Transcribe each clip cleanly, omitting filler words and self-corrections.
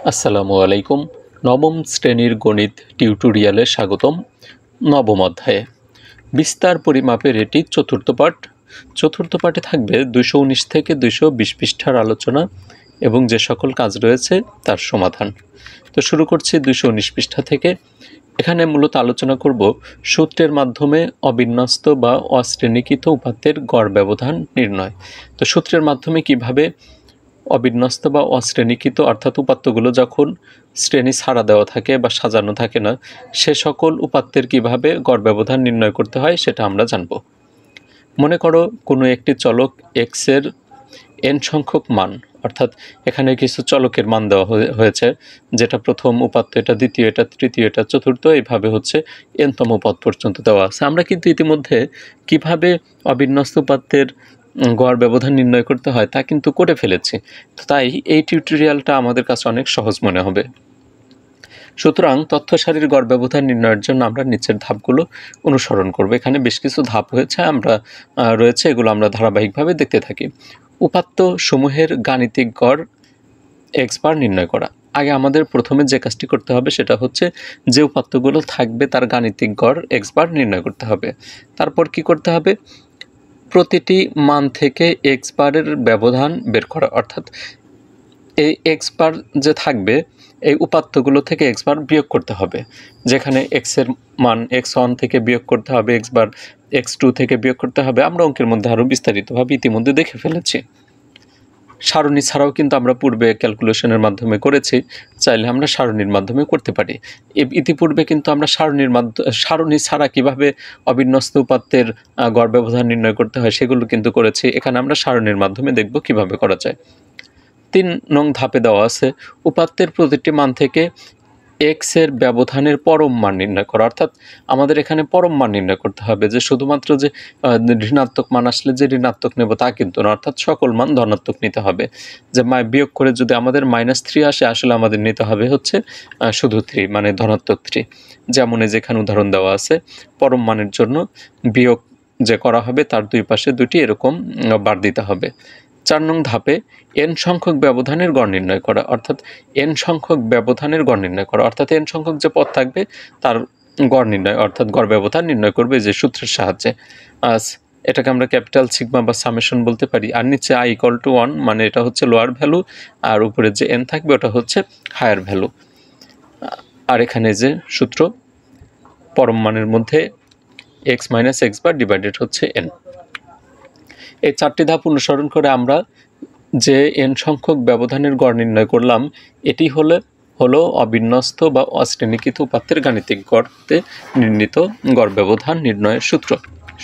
আসসালামু আলাইকুম। নবম শ্রেণীর গণিত টিউটোরিয়ালে স্বাগতম। নবম অধ্যায়ে বিস্তার পরিমাপের এটি চতুর্থ পাঠ। চতুর্থ পাঠে থাকবে 219 থেকে 220 পৃষ্ঠার আলোচনা এবং যে সকল কাজ রয়েছে তার সমাধান। তো শুরু করছি 219 পৃষ্ঠা থেকে। এখানে মূলত আলোচনা করব সূত্রের মাধ্যমে অবিন্যস্ত বা অশ্রেণীকৃত উপাত্তের গড় ব্যবধান নির্ণয়। তো সূত্রের মাধ্যমে কিভাবে অবিন্যস্ত বা অশ্রেণীকৃত অর্থাৎ উপাত্তগুলো যখন শ্রেণী ছাড়া দেওয়া থাকে বা সাজানো থাকে না, সে সকল উপাত্তের কিভাবে গড় ব্যবধান নির্ণয় করতে হয় সেটা আমরা জানব। মনে করো কোনো একটি চলক এক্স এর এন সংখ্যক মান, অর্থাৎ এখানে কিছু চলকের মান দেওয়া হয়েছে, যেটা প্রথম উপাত্ত, এটা দ্বিতীয়, এটা তৃতীয়, এটা চতুর্থ, এইভাবে হচ্ছে এনতম পদ পর্যন্ত দেওয়া আছে। আমরা কিন্তু ইতিমধ্যে কিভাবে অবিন্যস্ত উপাত্তের গড় ব্যবধান নির্ণয় করতে হয় তা কিন্তু করে ফেলেছি। তো তাই এই টিউটোরিয়ালটা আমাদের কাছে অনেক সহজ মনে হবে। সুতরাং তথ্য সারির গড় ব্যবধান নির্ণয়ের জন্য আমরা নিচের ধাপগুলো অনুসরণ করব। এখানে বেশ কিছু ধাপ রয়েছে, এগুলো আমরা ধারাবাহিকভাবে দেখতে থাকি। উপাত্ত সমূহের গাণিতিক গড় এক্স বার নির্ণয় করা। আগে আমাদের প্রথমে যে কাজটি করতে হবে সেটা হচ্ছে যে উপাত্তগুলো থাকবে তার গাণিতিক গড় এক্স বার নির্ণয় করতে হবে। তারপর কি করতে হবে? প্রতিটি মান থেকে এক্স বারের ব্যবধান বের করা, অর্থাৎ এই এক্স বার যে থাকবে এই উপাত্তগুলো থেকে এক্স বার বিয়োগ করতে হবে। যেখানে এক্স এর মান এক্স ওয়ান থেকে বিয়োগ করতে হবে, এক্স বার এক্স টু থেকে বিয়োগ করতে হবে। আমরা অঙ্কের মধ্যে আরও বিস্তারিতভাবে ইতিমধ্যে দেখে ফেলেছি। সারণী ছাড়াও কিন্তু আমরা পূর্বে ক্যালকুলেশনের মাধ্যমে করেছি, চাইলে আমরা সারণীর মাধ্যমে করতে পারি। ইতিপূর্বে কিন্তু আমরা সারণী ছাড়া কিভাবে অবিন্যস্ত উপাত্তের গড় ব্যবধান নির্ণয় করতে হয় সেগুলো কিন্তু করেছি। এখানে আমরা সারণীর মাধ্যমে দেখব কিভাবে করা যায়। 3 নং ধাপে দেওয়া আছে উপাত্তের প্রতিটি মান থেকে এক্স এর ব্যবধানের পরম মান নির্ণয় করা, অর্থাৎ আমাদের এখানে পরম মান নির্ণয় করতে হবে। যে শুধুমাত্র যে ঋণাত্মক মান আসলে যে ঋণাত্মক নেব তা কিন্তু না, অর্থাৎ সকল মান ধনাত্মক নিতে হবে। যে বিয়োগ করে যদি আমাদের -3 আসে, আসলে আমাদের নিতে হবে হচ্ছে শুধু 3, মানে ধনাত্মক 3। যেমন যেখানে উদাহরণ দেওয়া আছে, পরম মানের জন্য বিয়োগ যে করা হবে তার দুই পাশে দুটি এরকম বার দিতে হবে। 4 নং ধাপে এন সংখ্যক ব্যবধানের গড় নির্ণয় করা, অর্থাৎ এন সংখ্যক ব্যবধানের গড় নির্ণয় করা, অর্থাৎ এন সংখ্যক যে পদ থাকবে তার গড় নির্ণয়, অর্থাৎ গড় ব্যবধান নির্ণয় করবে যে সূত্রের সাহায্যে। এটাকে আমরা ক্যাপিটাল সিগমা বা সামেশন বলতে পারি। আর নিচে i = 1, মানে এটা হচ্ছে লোয়ার ভ্যালু, আর উপরে যে এন থাকবে ওটা হচ্ছে হায়ার ভ্যালু। আর এখানে যে সূত্র, পরম মানের মধ্যে x - x বার ডিভাইডেড হচ্ছে n। এই 4টি ধাপ অনুসরণ করে আমরা যে এন সংখ্যক ব্যবধানের গড় নির্ণয় করলাম, এটি হলো অবিন্যস্ত বা অশ্রেণীকৃত উপাত্তের গাণিতিক গড়তে নির্ণীত গড় ব্যবধান নির্ণয়ের সূত্র।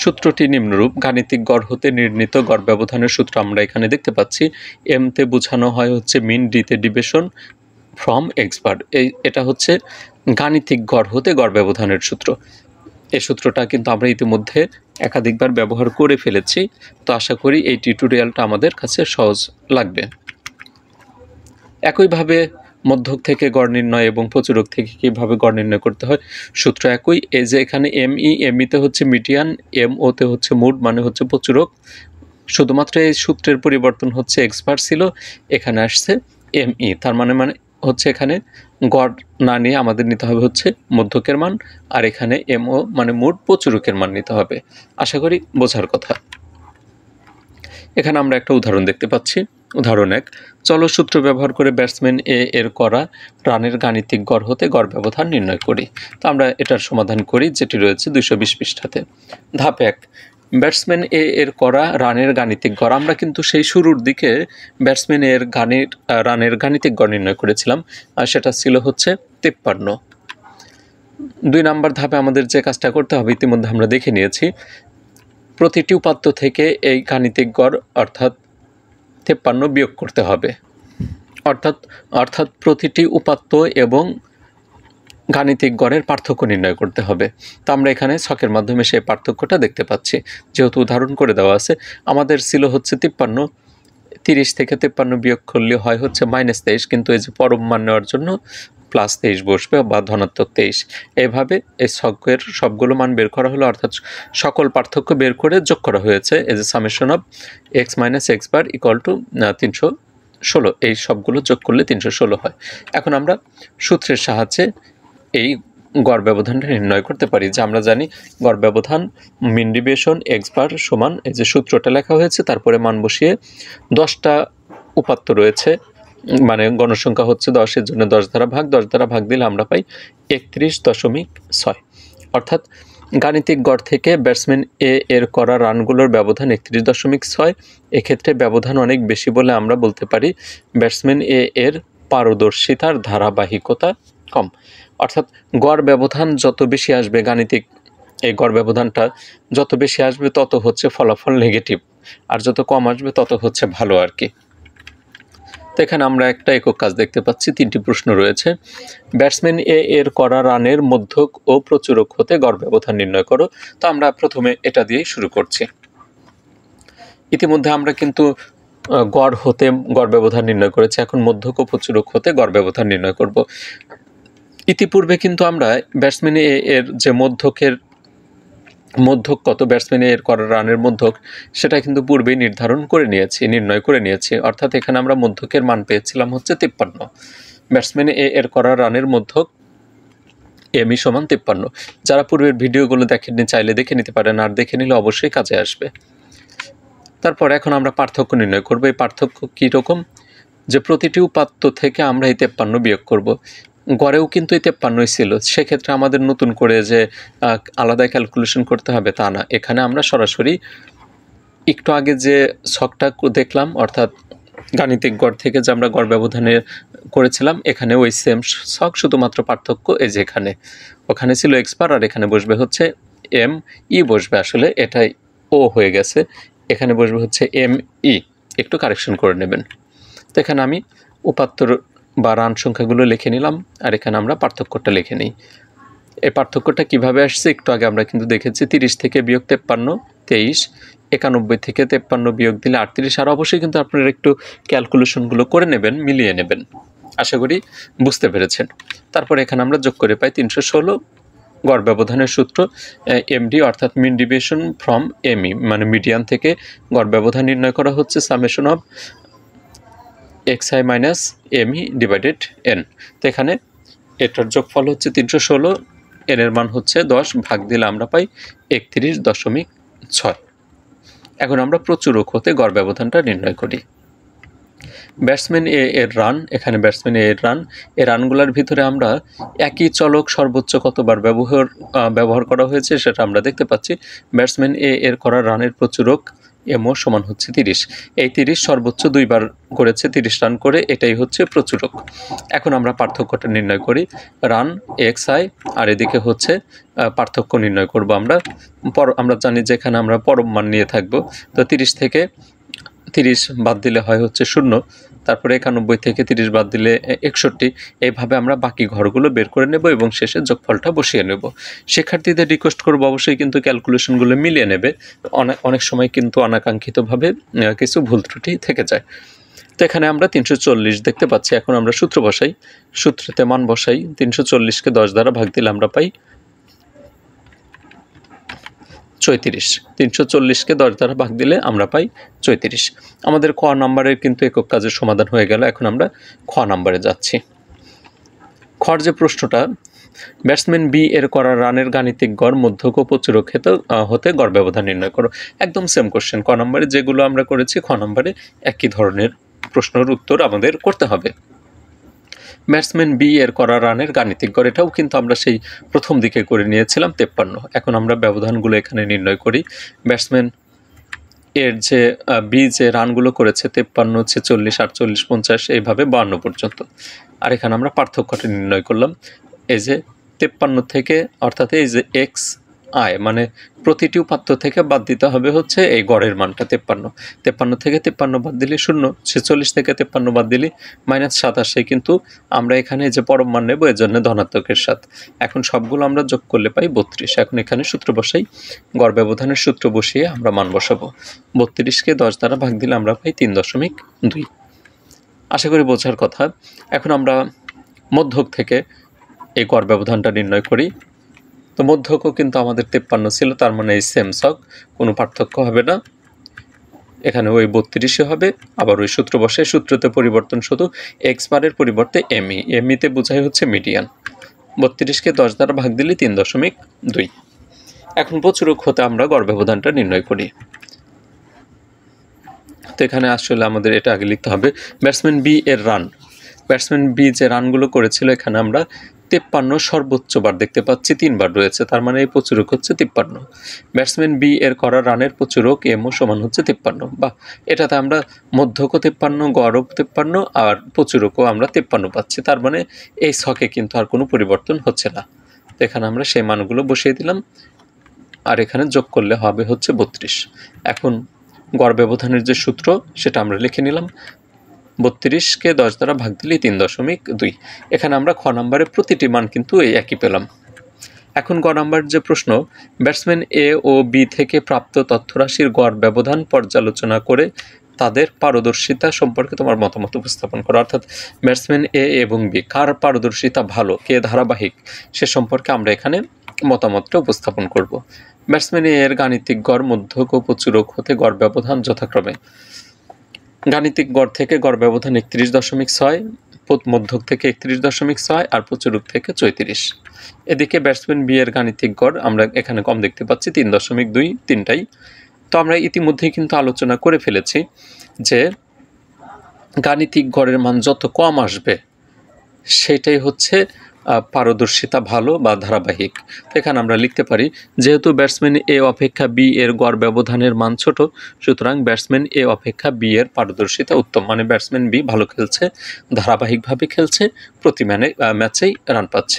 সূত্রটি নিম্নরূপ। গাণিতিক গড় হতে নির্ণীত গড় ব্যবধানের সূত্র আমরা এখানে দেখতে পাচ্ছি। এম তে বোঝানো হয় হচ্ছে মিন, ডিতে ডিভিশন ফ্রম এক্স বার। এটা হচ্ছে গাণিতিক গড় হতে গড় ব্যবধানের সূত্র। এই সূত্রটা কিন্তু আমরা ইতিমধ্যে একাধিকবার ব্যবহার করে ফেলেছি। তো আশা করি এই টিউটোরিয়ালটা আমাদের কাছে সহজ লাগবে। একইভাবে মধ্যক থেকে গড় নির্ণয় এবং প্রচুরক থেকে কীভাবে গড় নির্ণয় করতে হয় সূত্র একই। এই যে এখানে এমইতে হচ্ছে মিডিয়ান, এমওতে হচ্ছে মুড, মানে হচ্ছে প্রচুরক। শুধুমাত্র এই সূত্রের পরিবর্তন হচ্ছে এক্স বার ছিল, এখানে আসছে এমই। তার মানে হচ্ছে এখানে গড় না নিয়ে আমাদের নিতে হবে হচ্ছে মধ্যকের মান, আর এখানে এমও মানে মুড প্রচুরকের মান নিতে হবে। আশা করি বোঝার কথা। এখানে আমরা একটা উদাহরণ দেখতে পাচ্ছি। উদাহরণ 1, চলসূত্র ব্যবহার করে ব্যাটসম্যান এ এর করা রানের গাণিতিক গড় হতে গড় ব্যবধান নির্ণয় করি। তো আমরা এটার সমাধান করি, যেটি রয়েছে 220 পৃষ্ঠাতে। ধাপ 1, ব্যাটসম্যান এ এর করা রানের গাণিতিক গড়। আমরা কিন্তু সেই শুরুর দিকে ব্যাটসম্যান এর রানের গাণিতিক গড় নির্ণয় করেছিলাম, আর সেটা ছিল হচ্ছে 53। 2 নম্বর ধাপে আমাদের যে কাজটা করতে হবে ইতিমধ্যে আমরা দেখে নিয়েছি। প্রতিটি উপাত্ত থেকে এই গাণিতিক গড় অর্থাৎ 53 বিয়োগ করতে হবে, অর্থাৎ প্রতিটি উপাত্ত এবং গাণিতিক গড়ের পার্থক্য নির্ণয় করতে হবে। তো আমরা এখানে ছকের মাধ্যমে সেই পার্থক্যটা দেখতে পাচ্ছি, যেহেতু উদাহরণ করে দেওয়া আছে। আমাদের ছিল হচ্ছে 53, 30 থেকে 53 বিয়োগ করলে হয় হচ্ছে -23, কিন্তু এই যে পরম মান নেওয়ার জন্য +23 বসবে বা ধনাত্মক 23। এইভাবে এই ছকের সবগুলো মান বের করা হলো, অর্থাৎ সকল পার্থক্য বের করে যোগ করা হয়েছে। এই যে সামেশন অফ x - x বার = 316, এই সবগুলো যোগ করলে 316 হয়। এখন আমরা সূত্রের সাহায্যে এই গড় ব্যবধানটা নির্ণয় করতে পারি। যে আমরা জানি গড় ব্যবধান মিন ডেভিয়েশন এক্স বার সমান, এই যে সূত্রটা লেখা হয়েছে, তারপরে মান বসিয়ে 10টা উপাত্ত রয়েছে, মানে গণসংখ্যা হচ্ছে 10, এর জন্য 10 দ্বারা ভাগ দিলে আমরা পাই 31.6। অর্থাৎ গাণিতিক গড় থেকে ব্যাটসম্যান এ এর করা রানগুলোর ব্যবধান 31.6। এক্ষেত্রে ব্যবধান অনেক বেশি বলে আমরা বলতে পারি ব্যাটসম্যান এ এর পারদর্শিতার ধারাবাহিকতা কম। অর্থাৎ গড় ব্যবধান যত বেশি আসবে, গাণিতিক এই গড় ব্যবধানটা যত বেশি আসবে তত হচ্ছে ফলাফল নেগেটিভ, আর যত কম আসবে তত হচ্ছে ভালো আর কি। তো এখানে আমরা একটা একক কাজ দেখতে পাচ্ছি, 3টি প্রশ্ন রয়েছে। ব্যাটসম্যান এ এর করা রানের মধ্যক ও প্রচুরক হতে গড় ব্যবধান নির্ণয় করো। তো আমরা প্রথমে এটা দিয়েই শুরু করছি। ইতিমধ্যে আমরা কিন্তু গড় হতে গড় ব্যবধান নির্ণয় করেছি, এখন মধ্যক ও প্রচুরক হতে গড় ব্যবধান নির্ণয় করব। ইতিপূর্বে কিন্তু আমরা ব্যাটসম্যান এ এর যে মধ্যক কত, ব্যাটসম্যান এর করা রানের মধ্যক, সেটা কিন্তু পূর্বেই নির্ণয় করে নিয়েছি। অর্থাৎ এখানে আমরা মধ্যকের মান পেয়েছিলাম হচ্ছে 53। ব্যাটসম্যান এ এর করা রানের মধ্যক এমই সমান 53। যারা পূর্বের ভিডিওগুলো দেখেননি চাইলে দেখে নিতে পারেন, আর দেখে নিলে অবশ্যই কাজে আসবে। তারপর এখন আমরা পার্থক্য নির্ণয় করব। এই পার্থক্য কীরকম, যে প্রতিটি উপাত্ত থেকে আমরা এই 53 বিয়োগ করব। গড়েও কিন্তু এই 53ই ছিল, সেক্ষেত্রে আমাদের নতুন করে যে আলাদা ক্যালকুলেশন করতে হবে তা না। এখানে আমরা সরাসরি একটু আগে যে ছকটা দেখলাম, অর্থাৎ গাণিতিক গড় থেকে যে আমরা গড় ব্যবধানে করেছিলাম, এখানে ওই সেম ছক, শুধুমাত্র পার্থক্য এই যে ওখানে ছিল এক্স বার, আর এখানে বসবে হচ্ছে এম ই বসবে, আসলে এটাই ও হয়ে গেছে, এখানে বসবে হচ্ছে এম ই, একটু কারেকশন করে নেবেন। তো এখানে আমি উপাত্তর বা রান সংখ্যাগুলো লিখে নিলাম, আর এখানে আমরা পার্থক্যটা লিখে নিই। এই পার্থক্যটা কিভাবে আসছে একটু আগে আমরা কিন্তু দেখেছি। 30 থেকে বিয়োগ 53 23, 91 থেকে 53 বিয়োগ দিলে 38। আর অবশ্যই কিন্তু আপনারা একটু ক্যালকুলেশনগুলো করে নেবেন, মিলিয়ে নেবেন। আশা করি বুঝতে পেরেছেন। তারপরে এখানে আমরা যোগ করে পাই 316। গড় ব্যবধানের সূত্র এমডি, অর্থাৎ মিন ডেভিয়েশন ফ্রম এমই, মানে মিডিয়ান থেকে গড় ব্যবধান নির্ণয় করা হচ্ছে summation of xi minus ME divided N. তো এখানে এটার যোগফল হচ্ছে 316, এন এর মান হচ্ছে 10, ভাগ দিলে আমরা পাই 31.6। এখন আমরা প্রচুরক হতে গড় ব্যবধানটা নির্ণয় করি। ব্যাটসম্যান এ এর রান, এখানে ব্যাটসম্যান এ এর রান, এই রানগুলোর ভিতরে আমরা একই চলক সর্বোচ্চ কতবার ব্যবহার করা হয়েছে সেটা আমরা দেখতে পাচ্ছি। ব্যাটসম্যান এ এর করা রানের প্রচুরক এমও সমান হচ্ছে 30। এই 30 সর্বোচ্চ 2বার করেছে, 30 রান করে, এটাই হচ্ছে প্রচুরক। এখন আমরা পার্থক্যটা নির্ণয় করি। রান এক্স আই, আর এদিকে হচ্ছে পার্থক্য নির্ণয় করব আমরা। আমরা জানি যে এখানে আমরা পরম মান নিয়ে থাকবো। তো 30 থেকে 30 বাদ দিলে হয় হচ্ছে 0, তারপরে 91 থেকে 30 বাদ দিলে 61। এইভাবে আমরা বাকি ঘরগুলো বের করে নেব এবং শেষে যোগফলটা বসিয়ে নেব। শিক্ষার্থীদের রিকোয়েস্ট করব অবশ্যই কিন্তু ক্যালকুলেশনগুলো মিলিয়ে নেবে, অনেক সময় কিন্তু অনাকাঙ্ক্ষিতভাবে কিছু ভুল ত্রুটি থেকে যায়। তো এখানে আমরা 340 দেখতে পাচ্ছি। এখন আমরা সূত্র বসাই, সূত্রতে মান বসাই। 340কে 10 দ্বারা ভাগ দিলে আমরা পাই 34। 340কে 10 দ্বারা ভাগ দিলে আমরা পাই 34। আমাদের ক নাম্বারের কিন্তু একক কাজের সমাধান হয়ে গেল। এখন আমরা খ নাম্বারে যাচ্ছি। খর যে প্রশ্নটা, ব্যাটসম্যান বি এর করা রানের গাণিতিক গড় মধ্যক ও প্রচুরক হতে গড় ব্যবধান নির্ণয় করো। একদম সেম কোশ্চেন। ক নাম্বারে যেগুলো আমরা করেছি, খ নাম্বারে একই ধরনের প্রশ্নের উত্তর আমাদের করতে হবে। ব্যাটসম্যান বি এর করা রানের গাণিতিক গড়, এটাও কিন্তু আমরা সেই প্রথম দিকে করে নিয়েছিলাম 53। এখন আমরা ব্যবধানগুলো এখানে নির্ণয় করি। ব্যাটসম্যান এর যে বি যে রানগুলো করেছে 53, 46, 48, 50, এইভাবে 52 পর্যন্ত। আর এখানে আমরা পার্থক্যটা নির্ণয় করলাম। এই যে 53 থেকে, অর্থাৎ এই যে এক্স আই, মানে প্রতিটি উপাত্ত থেকে বাদ দিতে হবে হচ্ছে এই গড়ের মানটা 53। 53 থেকে 53 বাদ দিলে 0, 46 থেকে 53 বাদ দিলে -27। কিন্তু আমরা এখানে যে পরম মান নেব, এর জন্য ধনাত্মকের 7। এখন সবগুলো আমরা যোগ করলে পাই 32। এখন এখানে সূত্র বসাই, গড় ব্যবধানের সূত্র বসিয়ে আমরা মান বসাবো। 32কে 10 দ্বারা ভাগ দিলে আমরা পাই 3.2। আশা করি বোঝার কথা। এখন আমরা মধ্যক থেকে এই গড় ব্যবধানটা নির্ণয় করি। তো মধ্যকও কিন্তু আমাদের 53 ছিল, তার মানে এই সেম ছক, কোনো পার্থক্য হবে না। এখানে ওই 32 হবে, আবার ওই সূত্র বসে, সূত্রতে পরিবর্তন শুধু এক্স বারের পরিবর্তে এমই, এমইতে বোঝাই হচ্ছে মিডিয়ান। 32কে 10 দ্বারা ভাগ দিলে 3.2। এখন প্রচুরক হতে আমরা গড় ব্যবধানটা নির্ণয় করি। তো এখানে আসলে আমাদের এটা আগে লিখতে হবে ব্যাটসম্যান বি এর রান। ব্যাটসম্যান বি যে রানগুলো করেছিল এখানে আমরা 53 সর্বোচ্চ বার দেখতে পাচ্ছি, 3 বার রয়েছে, তার মানে এই প্রচুরক হচ্ছে 53। ব্যাটসম্যান বি এর করা রানের প্রচুরক এমও সমান হচ্ছে 53, বা এটাতে আমরা মধ্যকও 53, গড়ও 53 আর প্রচুরকও আমরা 53 পাচ্ছি, তার মানে এই ছকে কিন্তু আর কোনো পরিবর্তন হচ্ছে না। তো এখানে আমরা সেই মানগুলো বসিয়ে দিলাম, আর এখানে যোগ করলে হবে হচ্ছে 32। এখন গড় ব্যবধানের যে সূত্র সেটা আমরা লিখে নিলাম, 32কে 10 দ্বারা ভাগ দিলে 3.2। এখানে আমরা খ নম্বরে প্রতিটি মান কিন্তু এই একই পেলাম। এখন গ নম্বর যে প্রশ্ন, ব্যাটসম্যান এ ও বি থেকে প্রাপ্ত তথ্যরাশির গড় ব্যবধান পর্যালোচনা করে তাদের পারদর্শিতা সম্পর্কে তোমার মতামত উপস্থাপন করো। অর্থাৎ ব্যাটসম্যান এ এবং বি কার পারদর্শিতা ভালো, কে ধারাবাহিক, সে সম্পর্কে আমরা এখানে মতামতটা উপস্থাপন করব। ব্যাটসম্যান এ এর গাণিতিক গড়, মধ্যক ও প্রচুরক হতে গড় ব্যবধান যথাক্রমে গাণিতিক গড় থেকে গড় ব্যবধান 31.6, মধ্যক থেকে 31.6 আর প্রচুরক থেকে 34। এদিকে ব্যাটসম্যান বি এর গাণিতিক গড় আমরা এখানে কম দেখতে পাচ্ছি 3.2, তিনটাই। তো আমরা ইতিমধ্যেই কিন্তু আলোচনা করে ফেলেছি যে গাণিতিক গড়ের মান যত কম আসবে সেটাই হচ্ছে পারদর্শিতা ভালো বা ধারাবাহিক। তো এখানে আমরা লিখতে পারি যেহেতু ব্যাটসম্যান এ অপেক্ষা বি এর গড় ব্যবধানের মান ছোট, সুতরাং ব্যাটসম্যান এ অপেক্ষা বি এর পারদর্শিতা উত্তম, মানে ব্যাটসম্যান বি ভালো খেলছে, ধারাবাহিকভাবে খেলছে, প্রতি ম্যাচেই রান পাচ্ছে।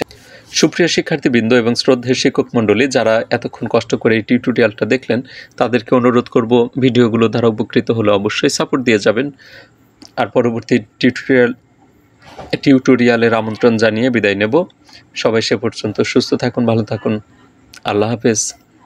সুপ্রিয় শিক্ষার্থীবৃন্দ এবং শ্রদ্ধেয় শিক্ষক মণ্ডলী, যারা এতক্ষণ কষ্ট করে এই টিউটোরিয়ালটা দেখলেন তাদেরকে অনুরোধ করব ভিডিওগুলো দ্বারা উপকৃত হলে অবশ্যই সাপোর্ট দিয়ে যাবেন। আর পরবর্তী টিউটোরিয়ালের আমন্ত্রণ জানিয়ে বিদায় নেব। সবাই সে পর্যন্ত সুস্থ থাকুন, ভালো থাকুন, আল্লাহ হাফেজ।